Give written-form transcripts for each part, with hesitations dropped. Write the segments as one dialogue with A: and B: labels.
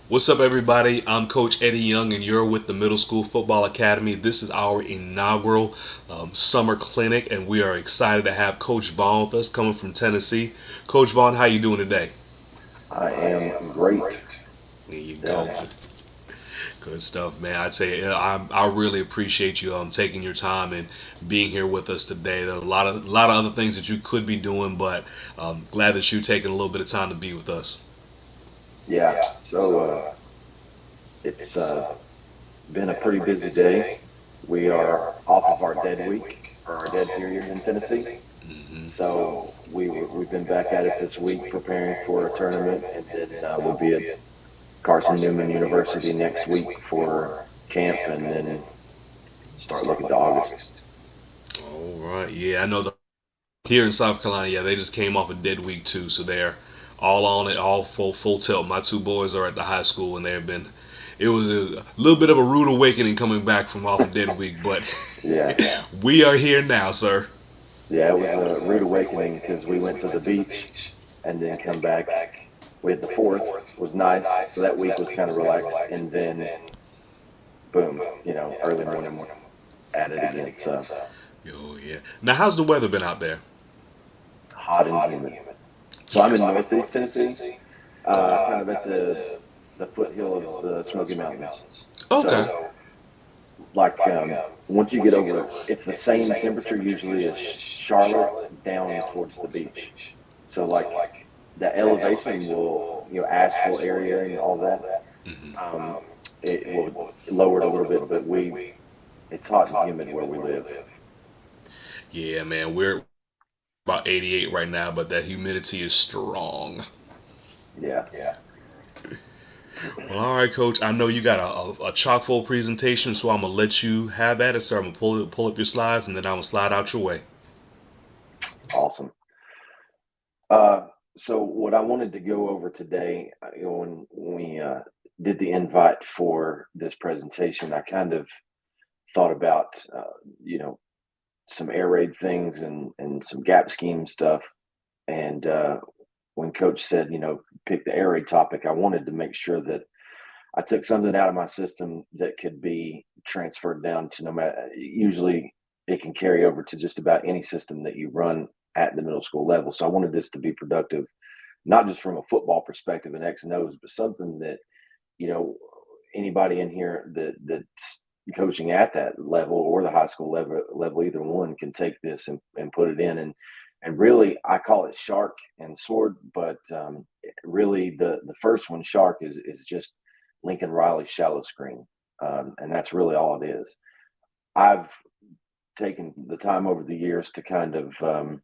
A: What's up, everybody? I'm Coach Eddie Young, and you're with the Middle School Football Academy. This is our inaugural summer clinic, and we are excited to have Coach Vaughn with us, coming from Tennessee. Coach Vaughn, how you doing today?
B: I am great.
A: There you
B: Yeah.
A: go. Good stuff, man. I'd say I really appreciate you taking your time and being here with us today. There are a lot of other things that you could be doing, but glad that you're taking a little bit of time to be with us.
B: Yeah. So it's been a pretty busy day. We are off of our dead week or our dead period in Tennessee. So we've been back at it this week preparing for a tournament, and then we'll be at Carson Newman University next week for camp, and then start looking to August.
A: All right, yeah, I know the here in South Carolina, yeah, they just came off a dead week too, so they're all on it, all full tilt. My two boys are at the high school, and they've been. It was a little bit of a rude awakening coming back from off a dead week, but
B: Yeah.
A: we are here now, sir.
B: Yeah, it was a rude awakening because we went to the beach and then come back. We had the fourth was nice, so that week was kind of relaxed, and then boom, early morning at it again. So
A: Oh yeah. Now, how's the weather been out there?
B: hot and humid. So
A: Yeah.
B: I'm in Northeast Tennessee, kind of at the foothill of the Smoky Mountains.
A: Okay.
B: So like once you get over, it's the same temperature usually as Charlotte down towards the beach. So like the elevation will, asheville area and all that, um, it will lower it a little bit, but it's hot and humid where we live.
A: Yeah, man, we're about 88 right now, but that humidity is strong.
B: Yeah.
A: Well, all right, Coach. I know you got a chock full presentation, so I'm gonna let you have at it, sir. I'm gonna pull up your slides, and then I'm gonna slide out your way.
B: Awesome. Uh, so what I wanted to go over today, when we did the invite for this presentation, I kind of thought about, you know, some air raid things and some gap scheme stuff. And when Coach said, pick the air raid topic, I wanted to make sure that I took something out of my system that could be transferred down to no matter. Usually, it can carry over to just about any system that you run at the middle school level. So I wanted this to be productive, not just from a football perspective and X and O's, but something that you know anybody in here that's coaching at that level or the high school level, either one can take this and put it in. And really, I call it shark and sword, but really the first one, shark, is just Lincoln Riley's shallow screen, and that's really all it is. I've taken the time over the years to kind of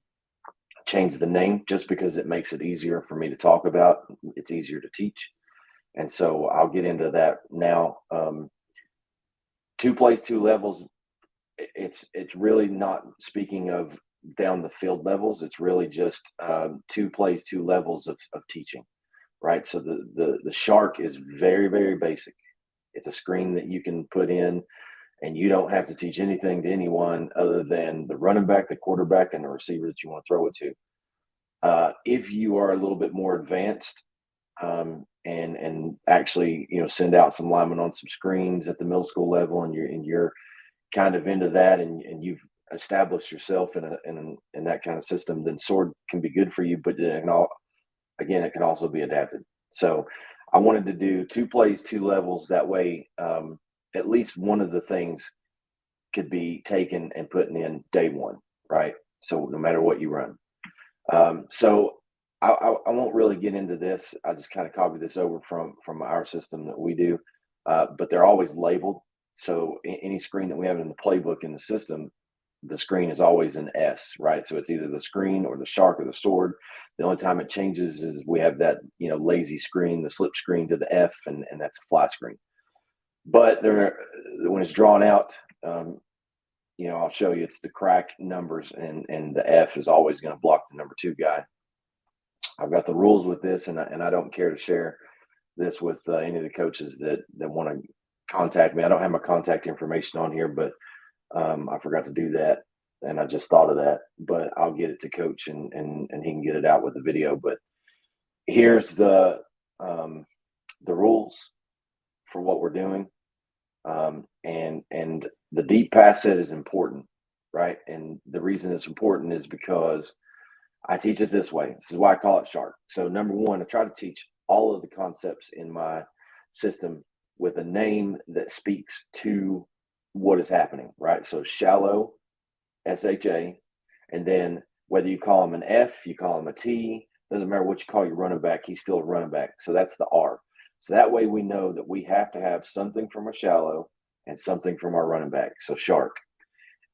B: change the name just because it makes it easier for me to talk about. It's easier to teach, and so I'll get into that now. Two plays, two levels. It's really not speaking of down the field levels. It's really just two plays, two levels of teaching, right? So the shark is very, very basic. It's a screen that you can put in, and you don't have to teach anything to anyone other than the running back, the quarterback, and the receiver that you want to throw it to. If you are a little bit more advanced, and actually send out some linemen on some screens at the middle school level, and you're kind of into that, and you've established yourself in that kind of system, then sword can be good for you. But again, it can also be adapted. So I wanted to do two plays, two levels. That way, at least one of the things could be taken and put in day one, right? So no matter what you run. So I won't really get into this. I just kind of copy this over from our system that we do, but they're always labeled. So any screen that we have in the playbook in the system, the screen is always an S, right? So it's either the screen or the shark or the sword. The only time it changes is we have that lazy screen, the slip screen to the F, and that's a fly screen. But there, when it's drawn out, um, I'll show you it's the crack numbers, and the F is always going to block the number two guy. I've got the rules with this, and I don't care to share this with any of the coaches that want to contact me. I don't have my contact information on here, but I forgot to do that, and I just thought of that. But I'll get it to Coach, and he can get it out with the video. But here's the the rules for what we're doing. And the deep pass set is important, right? And the reason it's important is because I teach it this way. This is why I call it shark. So number one, I try to teach all of the concepts in my system with a name that speaks to what is happening, right? So shallow, SHA, and then whether you call him an F, you call him a T, doesn't matter what you call your running back, he's still a running back. So that's the R. So that way we know that we have to have something from a shallow and something from our running back. So shark.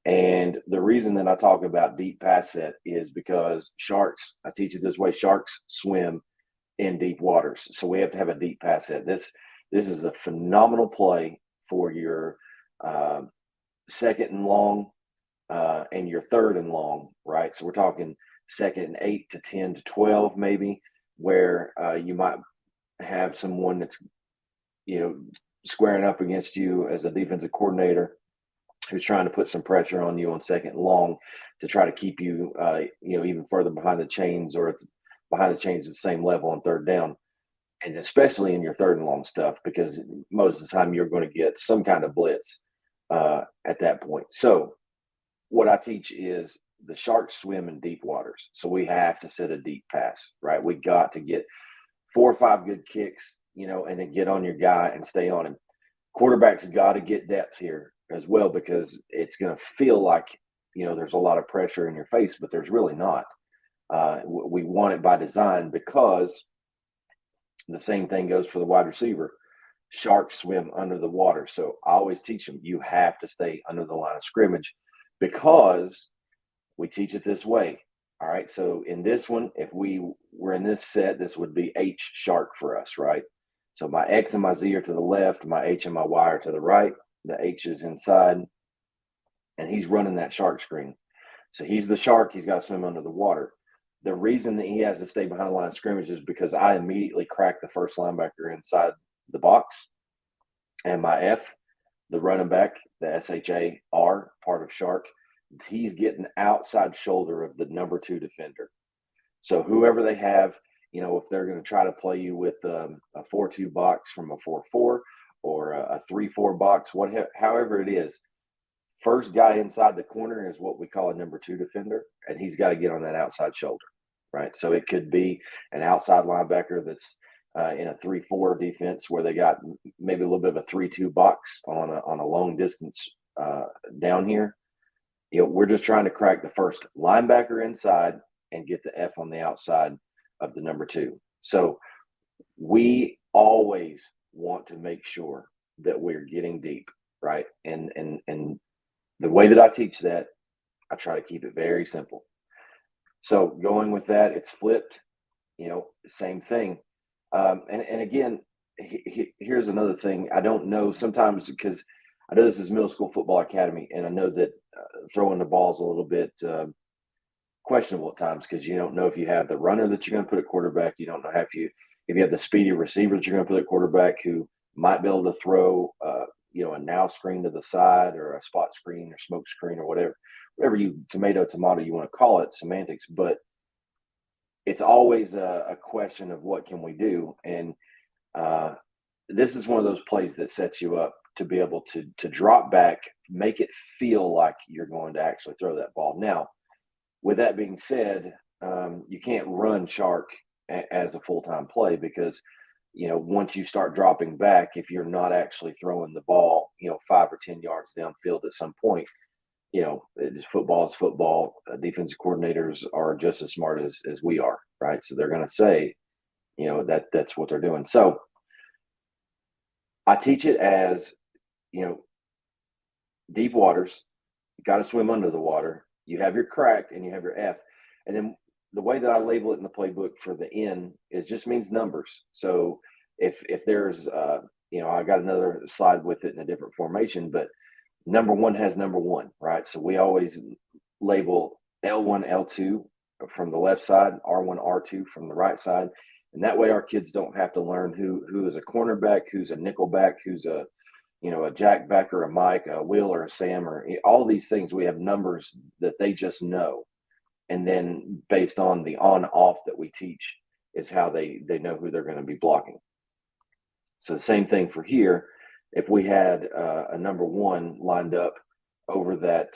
B: And the reason that I talk about deep pass set is because sharks, I teach it this way, sharks swim in deep waters. So we have to have a deep pass set. This is a phenomenal play for your second and long and your third and long, right? So we're talking second and 8 to 10 to 12 maybe, where you might have someone that's, squaring up against you as a defensive coordinator who's trying to put some pressure on you on second and long to try to keep you, even further behind the chains or behind the chains at the same level on third down. And especially in your third and long stuff, because most of the time you're going to get some kind of blitz at that point. So what I teach is the sharks swim in deep waters. So we have to set a deep pass, right? We got to get 4 or 5 good kicks, and then get on your guy and stay on him. Quarterback's got to get depth here as well, because it's going to feel like, there's a lot of pressure in your face, but there's really not. We want it by design, because the same thing goes for the wide receiver. Sharks swim under the water. So I always teach them, you have to stay under the line of scrimmage, because we teach it this way. All right. So in this one, if we were in this set, this would be H shark for us, right? So my X and my Z are to the left, my H and my Y are to the right. The H is inside, and he's running that shark screen. So he's the shark. He's got to swim under the water. The reason that he has to stay behind the line of scrimmage is because I immediately crack the first linebacker inside the box, and my F, the running back, the SHAR part of shark, he's getting outside shoulder of the number 2 defender. So whoever they have, if they're going to try to play you with a 4-2 box from a 4-4 or a 3-4 box, however it is, first guy inside the corner is what we call a number 2 defender, and he's got to get on that outside shoulder, right? So it could be an outside linebacker that's in a 3-4 defense where they got maybe a little bit of a 3-2 box on a long distance down here. We're just trying to crack the first linebacker inside and get the F on the outside of the number 2. So we always want to make sure that we're getting deep, right? And the way that I teach that, I try to keep it very simple. So going with that, it's flipped, same thing. And again, here's another thing. I don't know sometimes, because I know this is middle school football academy, and I know that throwing the ball is a little bit questionable at times, because you don't know if you have the runner that you're going to put at quarterback. You don't know if you have the speedy receiver that you're going to put at quarterback who might be able to throw, a now screen to the side, or a spot screen or smoke screen, or whatever tomato you want to call it, semantics. But it's always a question of what can we do. And this is one of those plays that sets you up to be able to drop back, make it feel like you're going to actually throw that ball. Now, with that being said, you can't run shark as a full-time play, because, once you start dropping back, if you're not actually throwing the ball, 5 or 10 yards downfield at some point, football is football. Defensive coordinators are just as smart as we are, right? So they're going to say, that's what they're doing. So I teach it as, deep waters, you got to swim under the water. You have your crack and you have your F. And then the way that I label it in the playbook for the N is just means numbers. So if there's, I got another slide with it in a different formation, but number 1 has number 1, right? So we always label L1, L2 from the left side, R1, R2 from the right side. And that way our kids don't have to learn who is a cornerback, who's a nickelback, who's a Jack Beck or a Mike, a Will or a Sam, or all these things. We have numbers that they just know. And then based on the on-off that we teach is how they know who they're going to be blocking. So the same thing for here. If we had a number one lined up over that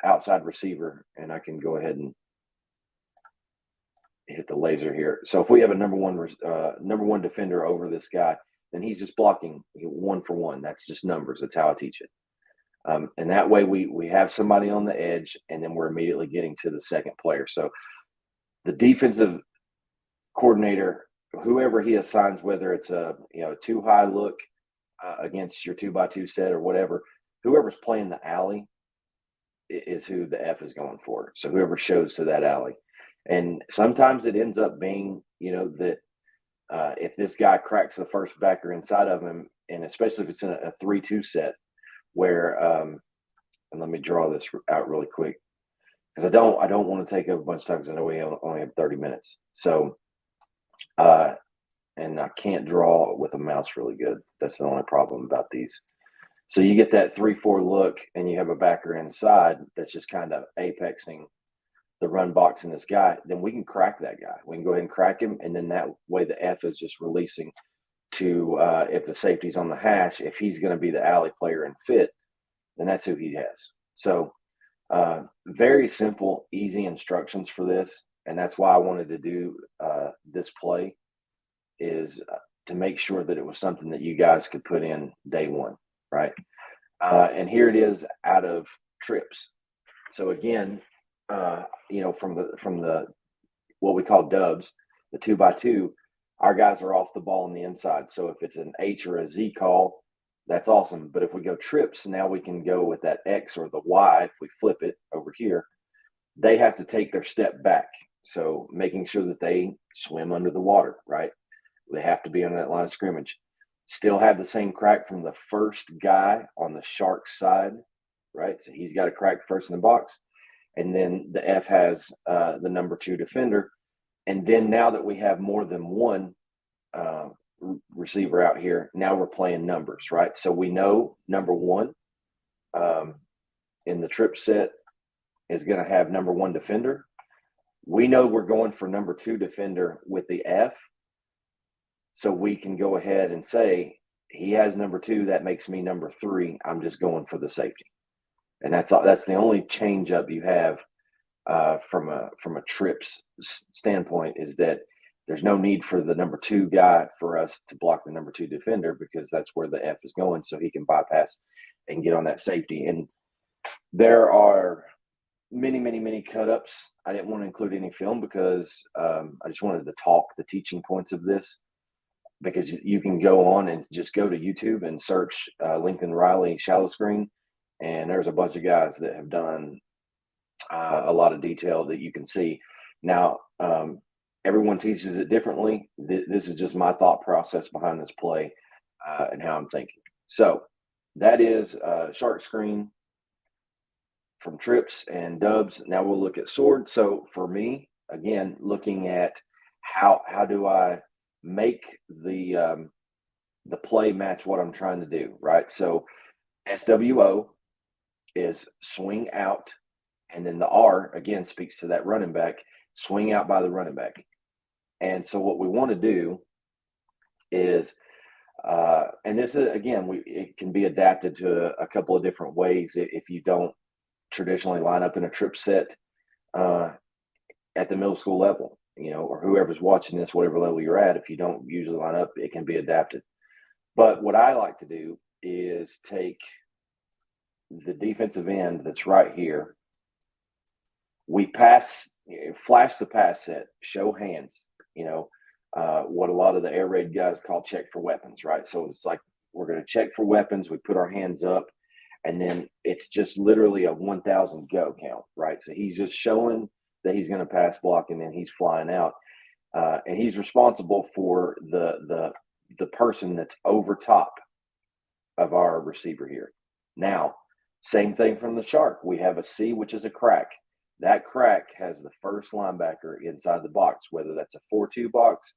B: outside receiver, and I can go ahead and hit the laser here. So if we have a number one defender over this guy, then he's just blocking one for one. That's just numbers. That's how I teach it. And that way we have somebody on the edge, and then we're immediately getting to the second player. So the defensive coordinator, whoever he assigns, whether it's a too high look against your 2x2 set or whatever, whoever's playing the alley is who the F is going for. So whoever shows to that alley. And sometimes it ends up being, that if this guy cracks the first backer inside of him, and especially if it's in a 3-2 set, where and let me draw this out really quick, because I don't want to take up a bunch of time, because I know we only have 30 minutes. So, and I can't draw with a mouse really good. That's the only problem about these. So you get that 3-4 look, and you have a backer inside that's just kind of apexing the run box in this guy, then we can crack that guy. We can go ahead and crack him, and then that way the F is just releasing to if the safety's on the hash, if he's going to be the alley player and fit, then that's who he has. So very simple, easy instructions for this, and that's why I wanted to do this play, is to make sure that it was something that you guys could put in day one, right? And here it is out of trips. So again, from the what we call dubs, the 2x2, our guys are off the ball on the inside. So if it's an H or a Z call, that's awesome. But if we go trips, now we can go with that X or the Y. If we flip it over here, they have to take their step back. So making sure that they swim under the water, right? They have to be on that line of scrimmage. Still have the same crack from the first guy on the shark side, right? So he's got a crack first in the box. And then the F has the number 2 defender. And then now that we have more than one receiver out here, now we're playing numbers, right? So we know number 1 in the trip set is going to have number 1 defender. We know we're going for number 2 defender with the F. So we can go ahead and say, he has number 2, that makes me number 3. I'm just going for the safety. And that's the only change up you have from a trips standpoint, is that there's no need for the number 2 guy for us to block the number 2 defender, because that's where the F is going, so he can bypass and get on that safety. And there are many, many, many cut-ups. I didn't want to include any film because I just wanted to talk the teaching points of this, because you can go on and just go to YouTube and search Lincoln Riley shallow screen, and there's a bunch of guys that have done a lot of detail that you can see. Now, everyone teaches it differently. This is just my thought process behind this play and how I'm thinking. So that is shark screen from trips and dubs. Now we'll look at sword. So for me, again, looking at how do I make the play match what I'm trying to do, right? So SWO is swing out, and then the R again speaks to that running back, swing out by the running back. And so what we want to do is, and this is, again, it can be adapted to a couple of different ways if you don't traditionally line up in a trip set at the middle school level, or whoever's watching this, whatever level you're at. If you don't usually line up, it can be adapted. But what I like to do is take the defensive end that's right here. We pass, flash the pass set, show hands, what a lot of the air raid guys call check for weapons, right? So it's like, we're going to check for weapons. We put our hands up, and then it's just literally a 1,000 go count, right? So he's just showing that he's going to pass block, and then he's flying out. And he's responsible for the person that's over top of our receiver here. Now, same thing from the shark. We have a C, which is a crack. That crack has the first linebacker inside the box, whether that's a 4-2 box,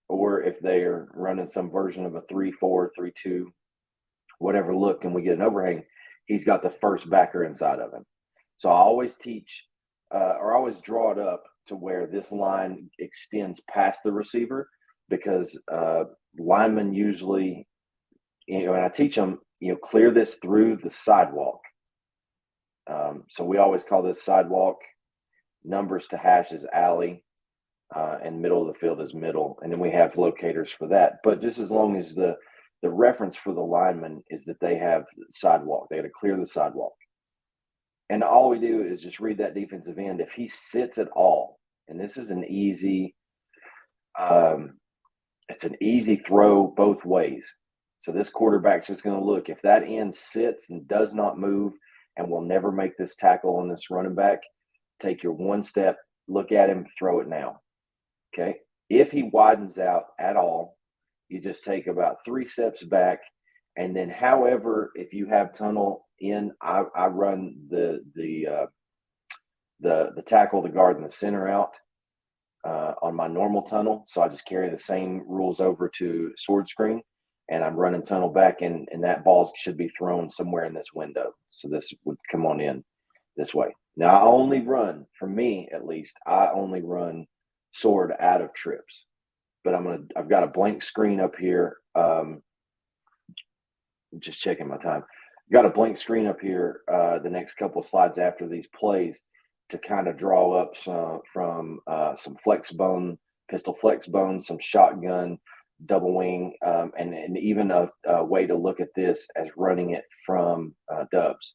B: or if they're running some version of a 3-4, 3-2, whatever look, and we get an overhang, he's got the first backer inside of him. So I always teach or I always draw it up to where this line extends past the receiver, because linemen usually, and I teach them, clear this through the sidewalk. So we always call this sidewalk, numbers to hash is alley, and middle of the field is middle. And then we have locators for that. But just as long as the reference for the lineman is that they have sidewalk, they got to clear the sidewalk. And all we do is just read that defensive end. If he sits at all, and this is an easy, it's an easy throw both ways. So this quarterback's just going to look. If that end sits and does not move and will never make this tackle on this running back, take your one step, look at him, throw it now. Okay. If he widens out at all, you just take about 3 steps back. And then, however, if you have tunnel in, I run the tackle, the guard, and the center out on my normal tunnel. So I just carry the same rules over to sword screen, and I'm running tunnel back, and that ball should be thrown somewhere in this window. So this would come on in this way. Now, I only run, for me at least, I only run sword out of trips. But I've got a blank screen up here. Just checking my time. Got a blank screen up here the next couple of slides after these plays to kind of draw up some flex bone, pistol flex bone, some shotgun, double wing, and even a way to look at this as running it from dubs.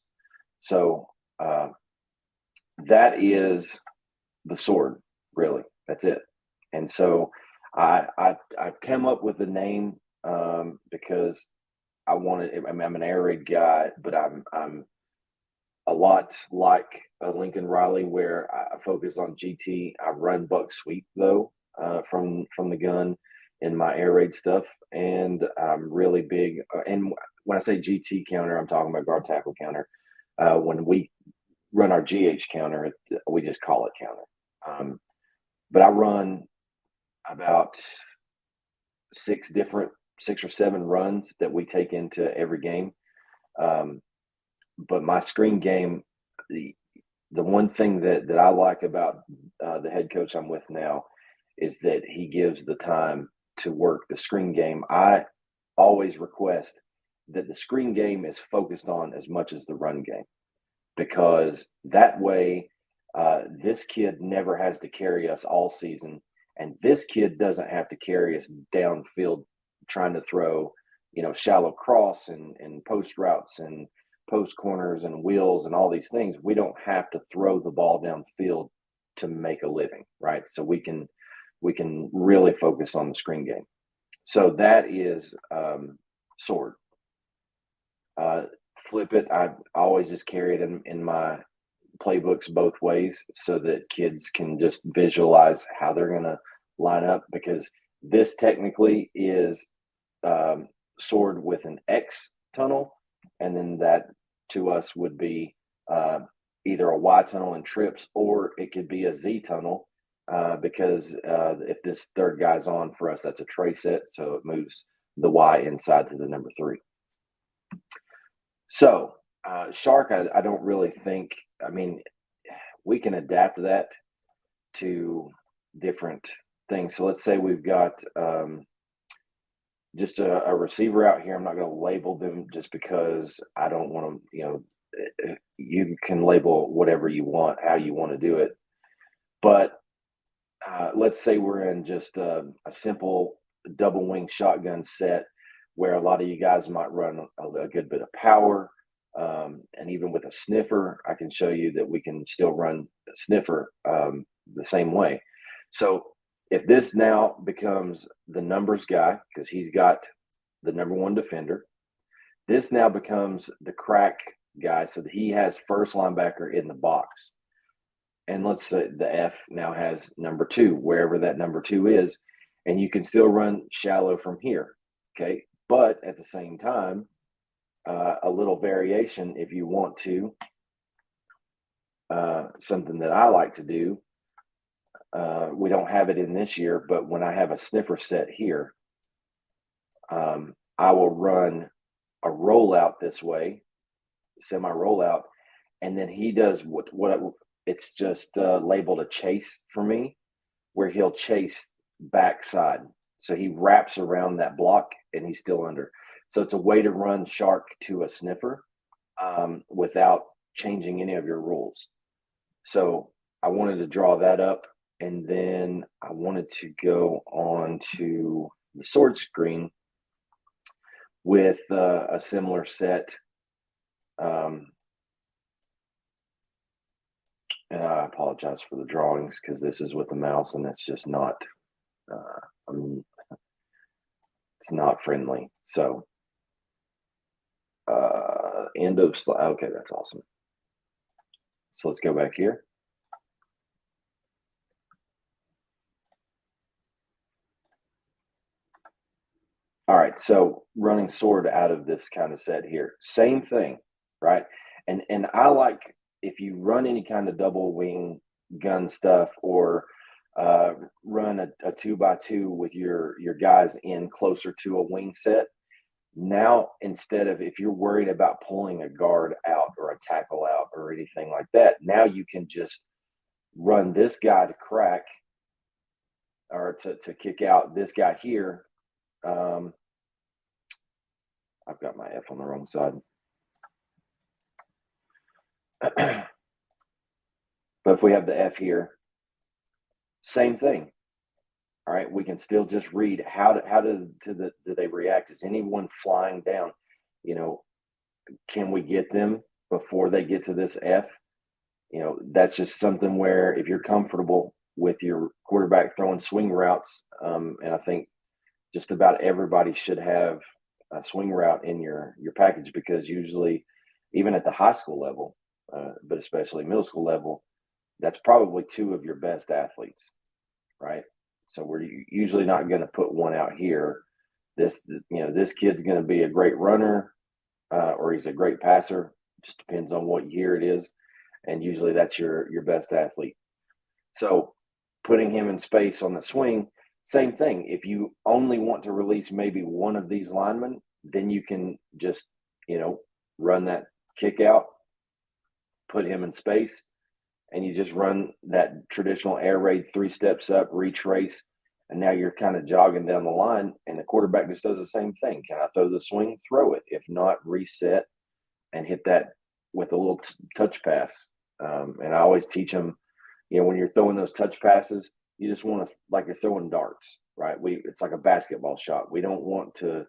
B: So that is the sword, really. That's it. And so I came up with the name because I wanted. I mean, I'm an air raid guy, but I'm a lot like Lincoln Riley, where I focus on GT. I run buck sweep though from the gun in my air raid stuff, and I'm really big. And when I say GT counter, I'm talking about guard tackle counter. When we run our GH counter, we just call it counter. But I run about 6 or 7 runs that we take into every game. But my screen game, the one thing that I like about the head coach I'm with now is that he gives the time to work the screen game. I always request that the screen game is focused on as much as the run game, because that way this kid never has to carry us all season, and this kid doesn't have to carry us downfield trying to throw, shallow cross and post routes and post corners and wheels and all these things. We don't have to throw the ball downfield to make a living, right? So we can really focus on the screen game. So that is sword. Flip it. I always just carry it in my playbooks both ways so that kids can just visualize how they're going to line up, because this technically is sword with an X tunnel, and then that to us would be either a Y tunnel in trips, or it could be a Z tunnel because if this third guy's on for us, that's a tray set, so it moves the Y inside to the number 3. So shark, I don't really think. I mean, we can adapt that to different things. So let's say we've got just a receiver out here. I'm not going to label them just because I don't want to, you can label whatever you want, how you want to do it. But let's say we're in just a simple double wing shotgun set where a lot of you guys might run a good bit of power. And even with a sniffer, I can show you that we can still run a sniffer the same way. So if this now becomes the numbers guy, because he's got the number 1 defender, this now becomes the crack guy, so that he has first linebacker in the box. And let's say the F now has number 2, wherever that number 2 is, and you can still run shallow from here, okay? But at the same time, a little variation if you want to, something that I like to do, we don't have it in this year, but when I have a sniffer set here, I will run a rollout this way, semi rollout, and then he does what it's just labeled a chase for me, where he'll chase backside. So he wraps around that block and he's still under. So it's a way to run shark to a sniffer without changing any of your rules. So I wanted to draw that up, and then I wanted to go on to the sword screen with a similar set. And I apologize for the drawings because this is with the mouse and it's just not, it's not friendly. So end of slide. Okay, that's awesome. So let's go back here. All right, so running sword out of this kind of set here, same thing, right? And I like if you run any kind of double wing gun stuff or run a 2x2 with your guys in closer to a wing set. Now, instead of if you're worried about pulling a guard out or a tackle out or anything like that, now you can just run this guy to crack or to kick out this guy here. I've got my F on the wrong side. But if we have the F here, same thing. All right, we can still just read how do they react? Is anyone flying down? You know, can we get them before they get to this F? You know, that's just something where if you're comfortable with your quarterback throwing swing routes, and I think just about everybody should have a swing route in your package because usually, even at the high school level, but especially middle school level, that's probably two of your best athletes, right? So we're usually not going to put one out here. This kid's going to be a great runner, or he's a great passer. Just depends on what year it is, and usually that's your best athlete. So putting him in space on the swing, same thing. If you only want to release maybe one of these linemen, then you can just, run that kick out, put him in space, and you just run that traditional air raid 3 steps up, retrace, and now you're kind of jogging down the line, and the quarterback just does the same thing. Can I throw the swing? Throw it. If not, reset and hit that with a little touch pass. And I always teach them, when you're throwing those touch passes, you just want to, like you're throwing darts, right? It's like a basketball shot. We don't want to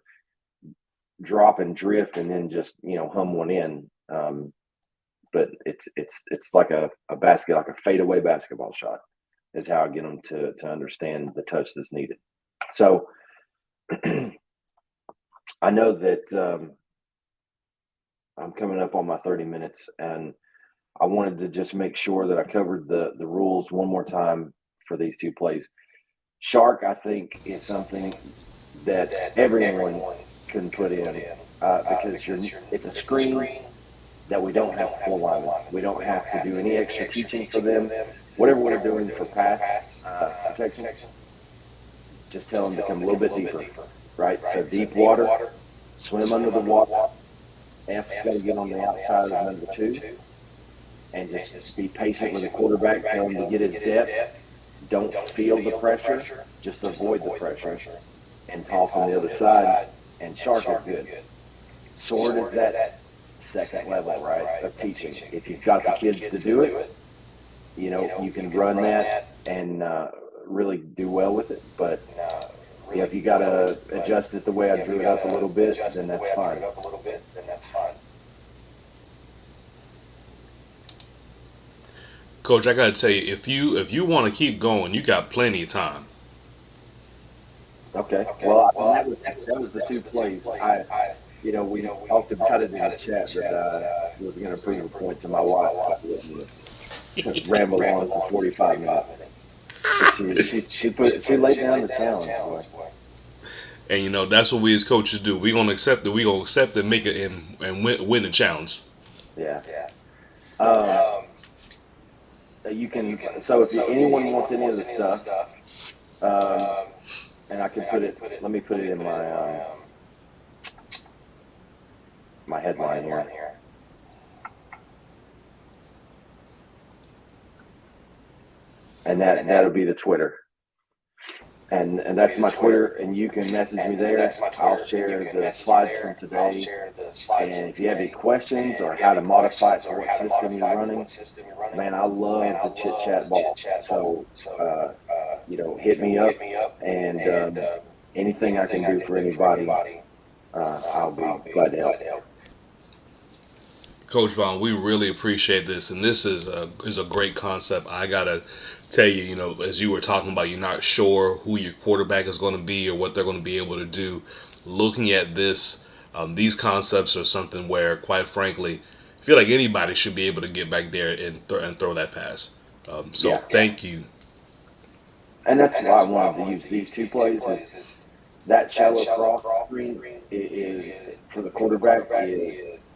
B: drop and drift and then just, hum one in. But it's like a basket, like a fadeaway basketball shot is how I get them to understand the touch that's needed. So I know that I'm coming up on my 30 minutes, and I wanted to just make sure that I covered the rules one more time for these two plays. Shark, I think, is something that everyone can put in because it's a screen that we don't have to pull linemen. We don't have to do any extra teaching for them. Whatever we're doing for pass protection, just tell them to come a little bit deeper, right? So deep water, swim under the water. F's got to get on the outside of number 2, and just be patient with the quarterback. Tell him to get his depth. Don't feel the pressure, just avoid the pressure, and toss on the other side. And shark is good. Sword is that second level, right, of teaching. If you've got the kids to do it, you can run that and really do well with it. But if you got to adjust it the way I drew it up a little bit, then that's fine.
A: Coach, I gotta tell you, if you want to keep going, you got plenty of time.
B: Okay. Well, that was the two plays. We talked about it in the chat that I was going to prove a point to my wife. I wouldn't ramble on for 45 minutes. She laid down the challenge, boy.
A: And that's what we as coaches do. We're gonna accept it. We're gonna accept it, make it, and win the challenge.
B: Yeah. You can. So if anyone wants any of the stuff, and I can put it. Let me put it in my headline here. And that'll be the Twitter. and that's my Twitter, and you can message me there. I'll share the slides from today, and if you have any questions or how to modify it to what system you're running, man, I love to chit chat ball. So, hit me up, and anything I can do for anybody, I'll be glad to help.
A: Coach Vaughn, we really appreciate this, and this is a great concept. I gotta tell you, as you were talking about, you're not sure who your quarterback is going to be or what they're going to be able to do. Looking at this, these concepts are something where, quite frankly, I feel like anybody should be able to get back there and throw that pass. So
B: Yeah,
A: thank you.
B: and that's why I wanted to use these two plays. Is that shallow cross screen is for the quarterback is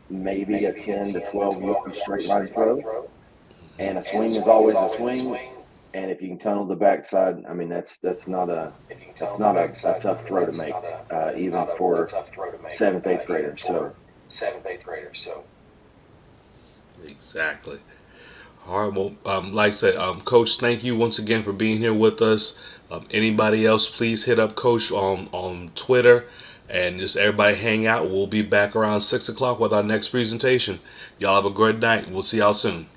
B: maybe a 10 to 12 yard straight line throw, and a swing is always a swing. And if you can tunnel the backside, I mean that's not a tough throw to make, even for seventh, eighth graders. So
A: Exactly. All right. Well, like I said, Coach, thank you once again for being here with us. Anybody else, please hit up Coach on Twitter, and just everybody hang out. We'll be back around 6 o'clock with our next presentation. Y'all have a great night. We'll see y'all soon.